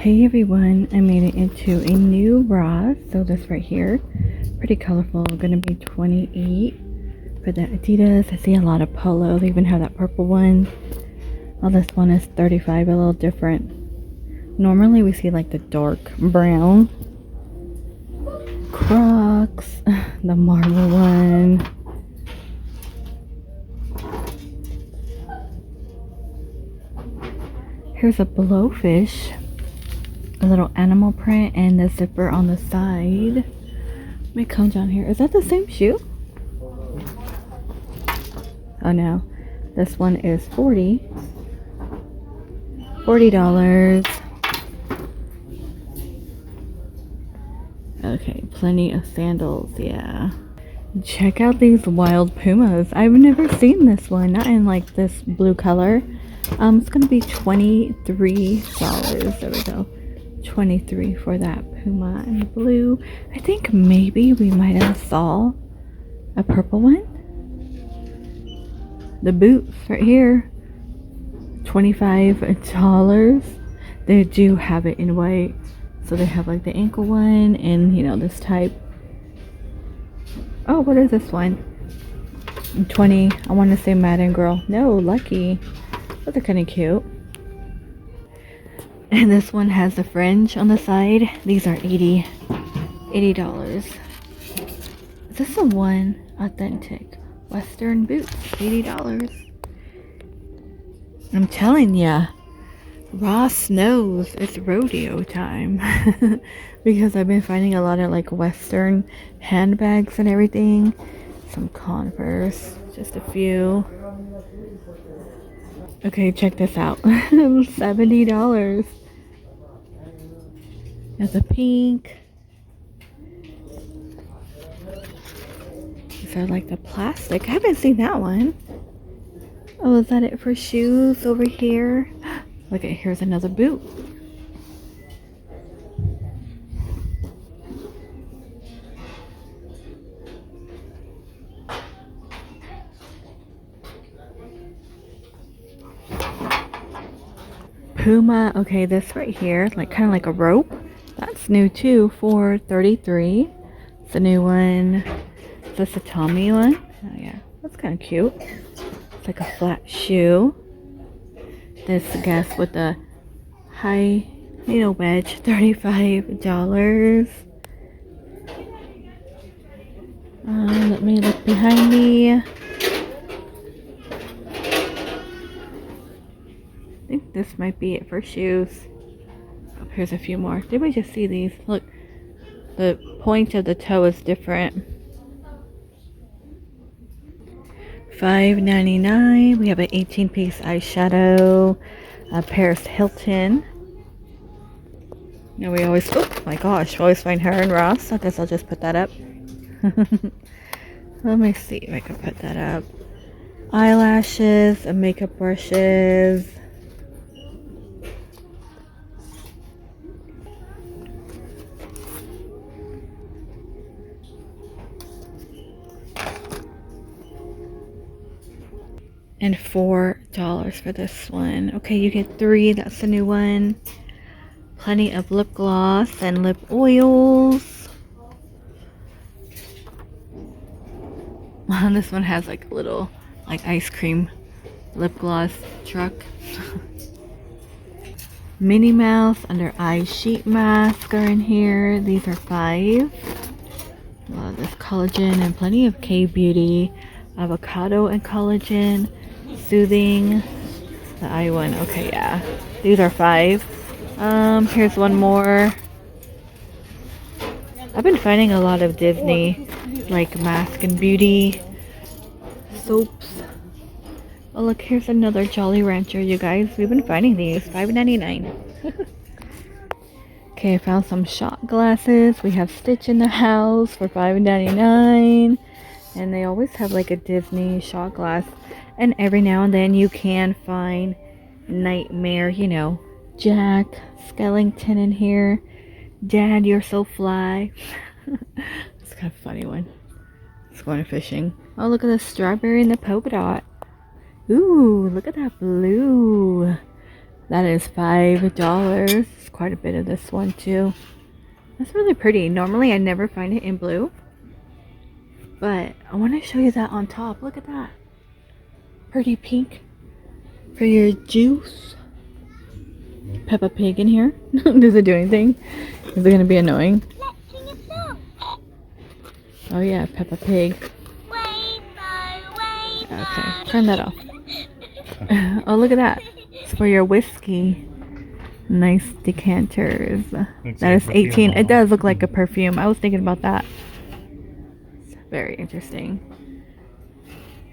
Hey everyone, I made it into a new bra. So this right here, pretty colorful, gonna be 28 for the Adidas. I see a lot of polo, they even have that purple one. Oh, this one is 35, a little different. Normally we see like the dark brown. Crocs, the marble one. Here's a blowfish. A little animal print and the zipper on the side. Let me come down here. Is that the same shoe? Oh no. This one is $40. Okay, plenty of sandals, yeah. Check out these wild pumas. I've never seen this one, not in like this blue color. It's gonna be $23. There we go. 23 for that puma in blue. I think maybe we might have saw a purple one. The boots right here, $25. They do have it in white, so they have like the ankle one and you know this type. Oh, what is this one? 20. I want to say Madden Girl. No, Lucky. Those are kind of cute. And this one has the fringe on the side. These are $80. Is this the one? Authentic Western boots, $80. I'm telling ya, Ross knows it's rodeo time. Because I've been finding a lot of like Western handbags and everything. Some Converse, just a few. Okay, check this out. $70. There's a pink. These are like the plastic. I haven't seen that one. Oh, is that it for shoes over here? Look at, here's another boot. Puma. Okay, this right here, like kind of like a rope. That's new too for $33. It's a new one. Is this a Tommy one? Oh yeah, that's kind of cute. It's like a flat shoe. This guess with the high needle wedge, $35. Let me look behind me. I think this might be it for shoes. Oh, here's a few more. Did we just see these? Look, the point of the toe is different. $5.99. We have an 18-piece eyeshadow. Paris Hilton. Now we always, oh my gosh, we always find her and Ross. I guess I'll just put that up. Let me see if I can put that up. Eyelashes and makeup brushes. And $4 for this one. Okay, you get 3. That's the new one. Plenty of lip gloss and lip oils. This one has like a little like ice cream lip gloss truck. Minnie Mouse under eye sheet mask are in here. These are $5. This collagen and plenty of K-Beauty. Avocado and collagen. Soothing. The eye one. Okay, yeah. These are $5. Here's one more. I've been finding a lot of Disney like mask and beauty soaps. Oh look, here's another Jolly Rancher, you guys. We've been finding these. $5.99. Okay, I found some shot glasses. We have Stitch in the house for $5.99. And they always have like a Disney shot glass. And every now and then you can find Nightmare, you know, Jack Skellington in here. Dad, you're so fly. It's kind of a funny one. It's going fishing. Oh, look at the strawberry and the polka dot. Ooh, look at that blue. That is $5. It's quite quite a bit of this one too. That's really pretty. Normally I never find it in blue, but I want to show you that on top. Look at that. Pretty pink for your juice. Peppa Pig in here. Does it do anything? Is it going to be annoying? Oh yeah, Peppa Pig. Okay, turn that off. Oh, look at that. It's for your whiskey. Nice decanters. That is 18. It does look like a perfume. I was thinking about that. It's very interesting.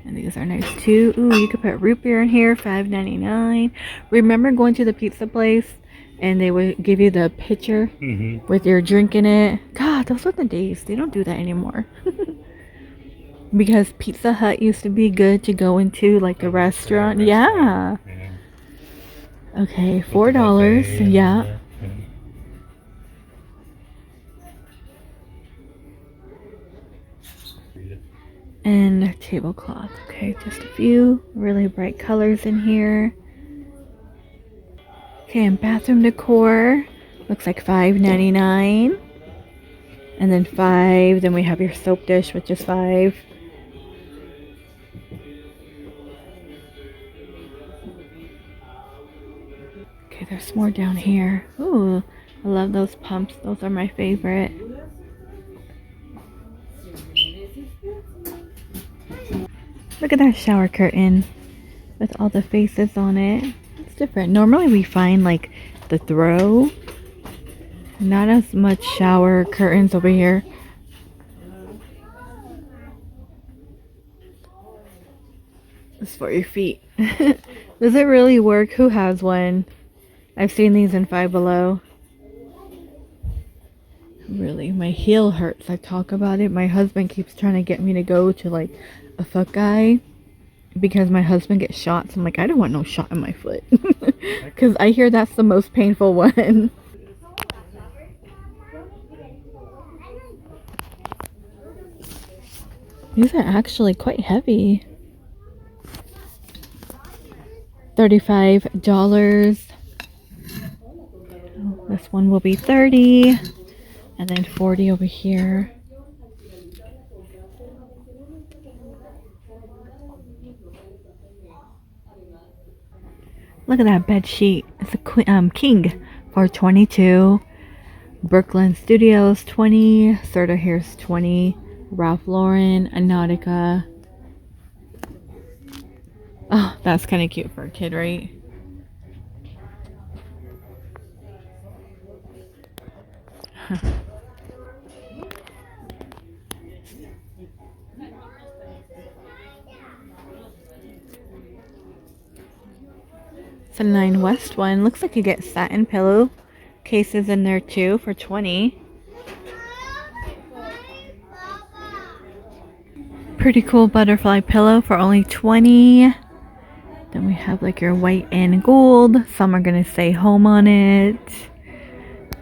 And these are nice too. Ooh, you could put root beer in here, $5.99. Remember going to the pizza place and they would give you the pitcher with your drink in it? God, those were the days. They don't do that anymore. Because Pizza Hut used to be good to go into, like the restaurant. Yeah. Okay, $4. Yeah. And tablecloth. Okay, just a few really bright colors in here. Okay, and bathroom decor. Looks like $5.99. And then $5. Then we have your soap dish, which is $5. Okay, there's more down here. Ooh, I love those pumps. Those are my favorite. Look at that shower curtain with all the faces on it. It's different. Normally we find like the throw. Not as much shower curtains over here. It's for your feet. Does it really work? Who has one? I've seen these in Five Below. Really, my heel hurts. I talk about it. My husband keeps trying to get me to go to like a foot guy because my husband gets shots. I'm like, I don't want no shot in my foot. Because I hear that's the most painful one. These are actually quite heavy. $35. This one will be $30. And then $40 over here. Look at that bed sheet. It's a king for $22. Brooklyn Studios $20. Serta Hair's $20. Ralph Lauren, Nautica. Oh, that's kind of cute for a kid, right? It's a 9 West one. Looks like you get satin pillow cases in there too for $20. Pretty cool butterfly pillow for only $20. Then we have like your white and gold. Some are gonna say home on it.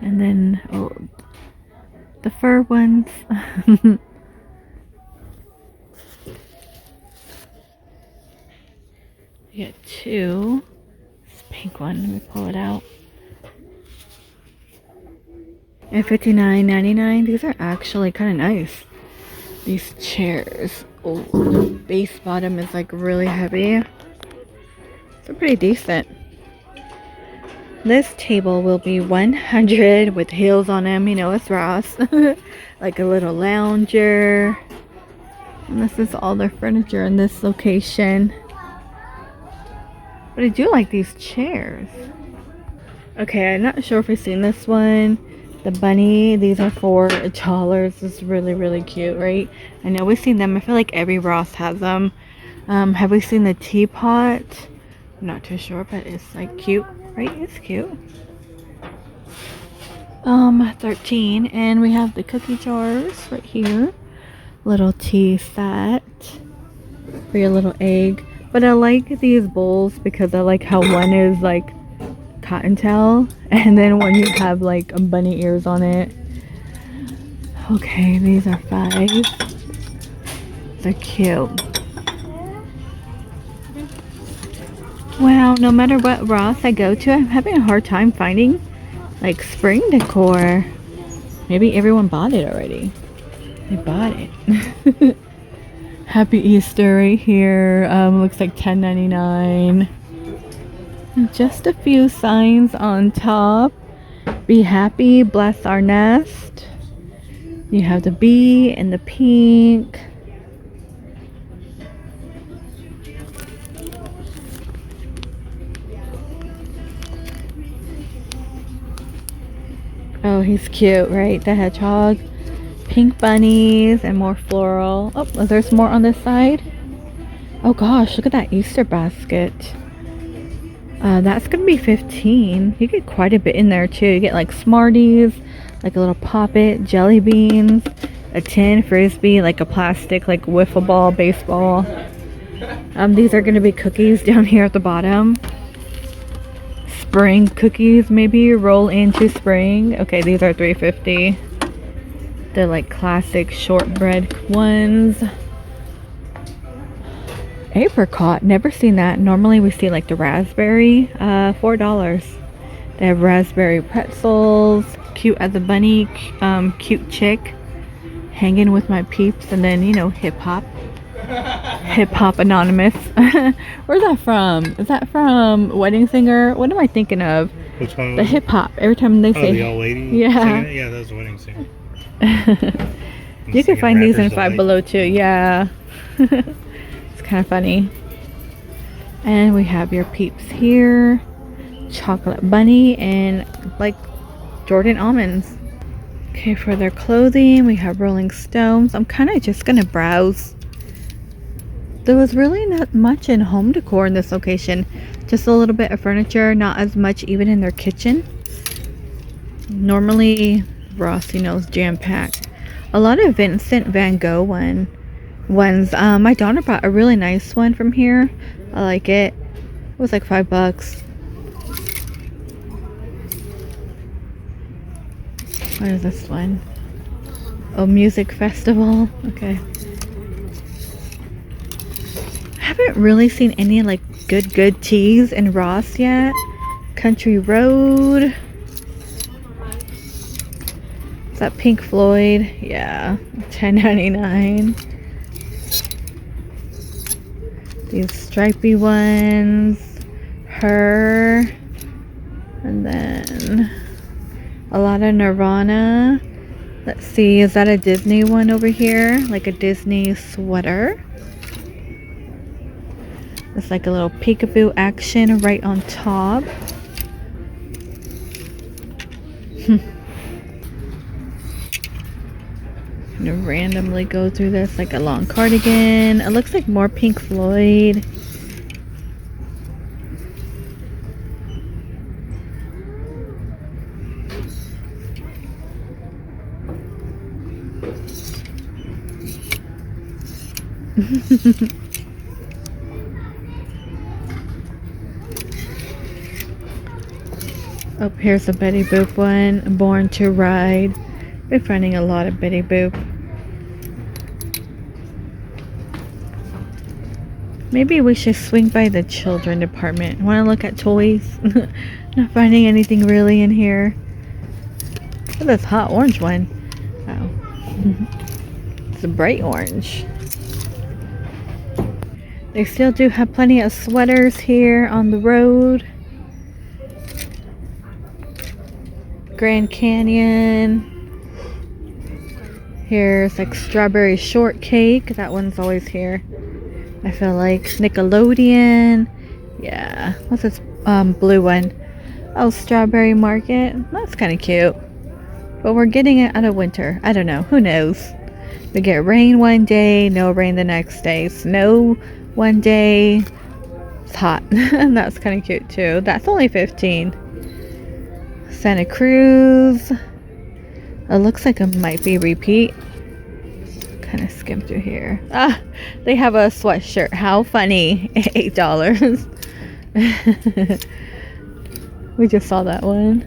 And then the fur ones. You get 2. This pink one, let me pull it out. And $59.99. These are actually kind of nice. These chairs. Oh, the base bottom is like really heavy. They're pretty decent. This table will be $100 with heels on them. You know, it's Ross. Like a little lounger. And this is all their furniture in this location. But I do like these chairs. Okay, I'm not sure if we've seen this one. The bunny, these are $4. This is really, really cute, right? I know we've seen them. I feel like every Ross has them. Have we seen the teapot? I'm not too sure, but it's like cute, right? It's cute. 13, and we have the cookie jars right here. Little tea set for your little egg. But I like these bowls because I like how one is like cottontail, and then when you have like bunny ears on it. Okay, these are $5. They're cute. Wow, no matter what Ross I go to, I'm having a hard time finding Like spring decor. Maybe everyone bought it already. They bought it. Happy Easter right here. Looks like $10.99. Just a few signs on top. Be happy, bless our nest. You have the bee and the pink. Oh, he's cute, right? The hedgehog. Pink bunnies and more floral. Oh, there's more on this side. Oh gosh, look at that Easter basket. That's gonna be 15. You get quite a bit in there too. You get like Smarties, like a little poppet, jelly beans, a tin frisbee, like a plastic, like wiffle ball, baseball. These are gonna be cookies down here at the bottom. Spring cookies, maybe roll into spring. Okay, these are $3.50. They're like classic shortbread ones. Apricot, never seen that. Normally we see like the raspberry, $4. They have raspberry pretzels, cute as a bunny, cute chick, hanging with my peeps, and then, you know, hip hop anonymous. Where's that from? Is that from Wedding Singer? What am I thinking of? Which one? The hip hop. Every time they say, the old lady. Yeah, yeah, that was Wedding Singer. You can find these in Five Below too. Yeah. It's kind of funny. And we have your peeps here. Chocolate bunny and like Jordan almonds. Okay, for their clothing, we have Rolling Stones. I'm kind of just gonna browse. There was really not much in home decor in this location. Just a little bit of furniture, not as much even in their kitchen. Normally, Ross, you know, is jam-packed. A lot of Vincent Van Gogh ones. My daughter bought a really nice one from here. I like it. It was like $5. What is this one? Oh, music festival. Okay. I haven't really seen any like good teas in Ross yet. Country Road. Is that Pink Floyd? Yeah, $10.99. These stripy ones. Her. And then a lot of Nirvana. Let's see, is that a Disney one over here? Like a Disney sweater. It's like a little peekaboo action right on top. Gonna randomly go through this, like a long cardigan. It looks like more Pink Floyd. Oh, here's a Betty Boop one. Born to Ride. Been finding a lot of Betty Boop. Maybe we should swing by the children department. Want to look at toys? Not finding anything really in here. Look at this hot orange one. Oh. It's a bright orange. They still do have plenty of sweaters here on the road. Grand Canyon. Here's like strawberry shortcake. That one's always here. I feel like Nickelodeon. Yeah. What's this blue one? Oh, Strawberry Market. That's kind of cute. But we're getting it out of winter. I don't know. Who knows? We get rain one day, no rain the next day. Snow one day. It's hot. And that's kind of cute too. That's only 15. Santa Cruz. It looks like it might be repeat. Kind of skim through here. Ah, they have a sweatshirt. How funny. $8. We just saw that one.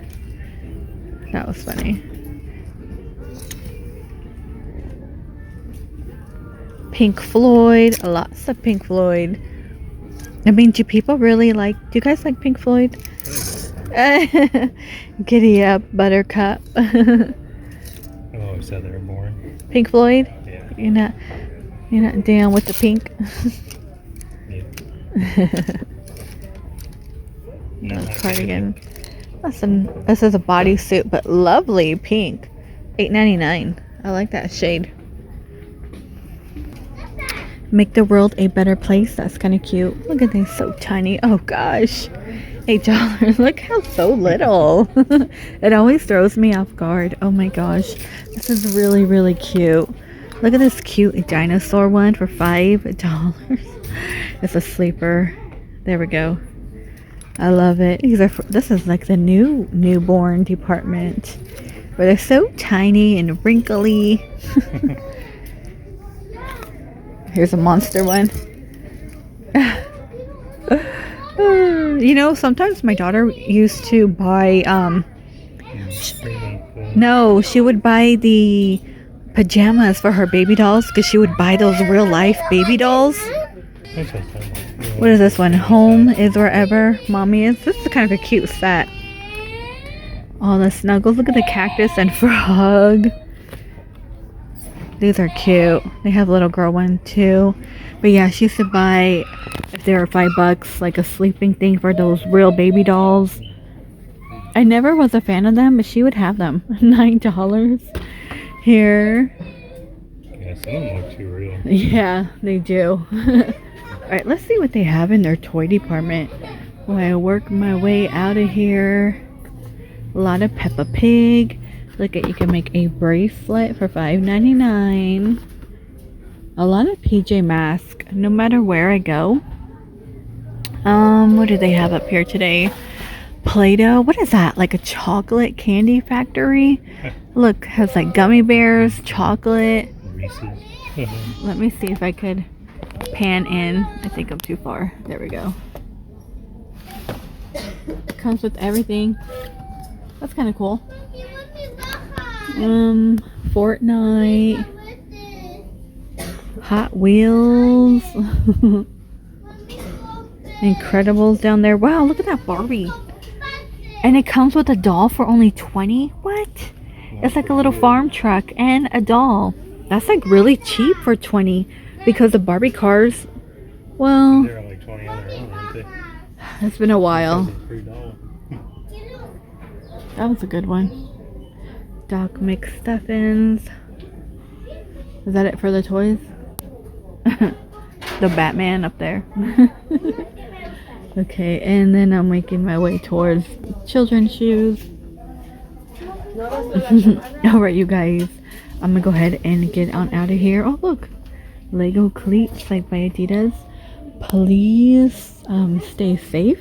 That was funny. Pink Floyd. Lots of Pink Floyd. I mean, do people really like... Do you guys like Pink Floyd? Giddy up, Buttercup. I've always said they were boring. Pink Floyd? Yeah. You're not down with the pink. Yeah. No, Cardigan. This is a bodysuit, but lovely pink. $8.99. I like that shade. Make the world a better place. That's kind of cute. Look at these, so tiny. Oh gosh. $8. Look how so little. It always throws me off guard. Oh my gosh. This is really, really cute. Look at this cute dinosaur one for $5. It's a sleeper. There we go. I love it. This is like the newborn department. Where they're so tiny and wrinkly. Here's a monster one. You know, sometimes my daughter used to buy no, she would buy the pajamas for her baby dolls because she would buy those real life baby dolls. What is this one? Home is wherever mommy is. This is kind of a cute set. All the snuggles. Look at the cactus and frog. These are cute. They have a little girl one too. But yeah, she used to buy, if they were $5, like a sleeping thing for those real baby dolls. I never was a fan of them, but she would have them. $9 here. Yeah, some of them look too real. Yeah, they do. Alright, let's see what they have in their toy department. While I work my way out of here. A lot of Peppa Pig. Look at, you can make a bracelet for $5.99. A lot of PJ Masks, no matter where I go. What do they have up here today? Play-Doh. What is that? Like a chocolate candy factory? Look, has like gummy bears, chocolate. Reese's. Let me see if I could pan in. I think I'm too far. There we go. Comes with everything. That's kind of cool. Fortnite, Hot Wheels, Incredibles down there. Wow, look at that Barbie. And it comes with a doll for only $20. What? It's like a little farm truck and a doll. That's like really cheap for $20 because the Barbie cars, well, They're like 20 on their own, aren't they? It's been a while. Free doll. That was a good one. Doc McStuffins. Is that it for the toys? The Batman up there. Okay, and then I'm making my way towards children's shoes. Alright, you guys. I'm gonna go ahead and get on out of here. Oh, look. Lego cleats, like by Adidas. Please stay safe.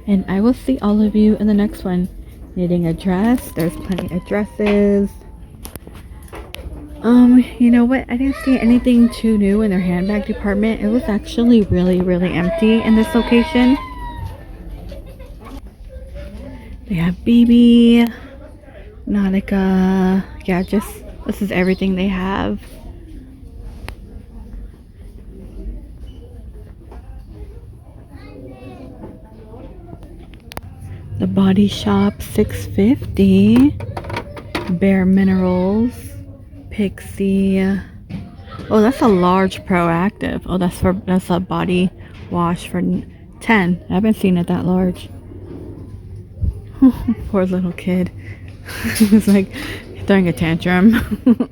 And I will see all of you in the next one. Knitting a dress. There's plenty of dresses. You know what? I didn't see anything too new in their handbag department. It was actually really, really empty in this location. They have BB, Nautica. Yeah, just this is everything they have. The Body Shop, $6.50. Bare Minerals, Pixie. Oh, that's a large Proactive. Oh, that's a body wash for 10. I haven't seen it that large. Poor little kid. He was like throwing a tantrum.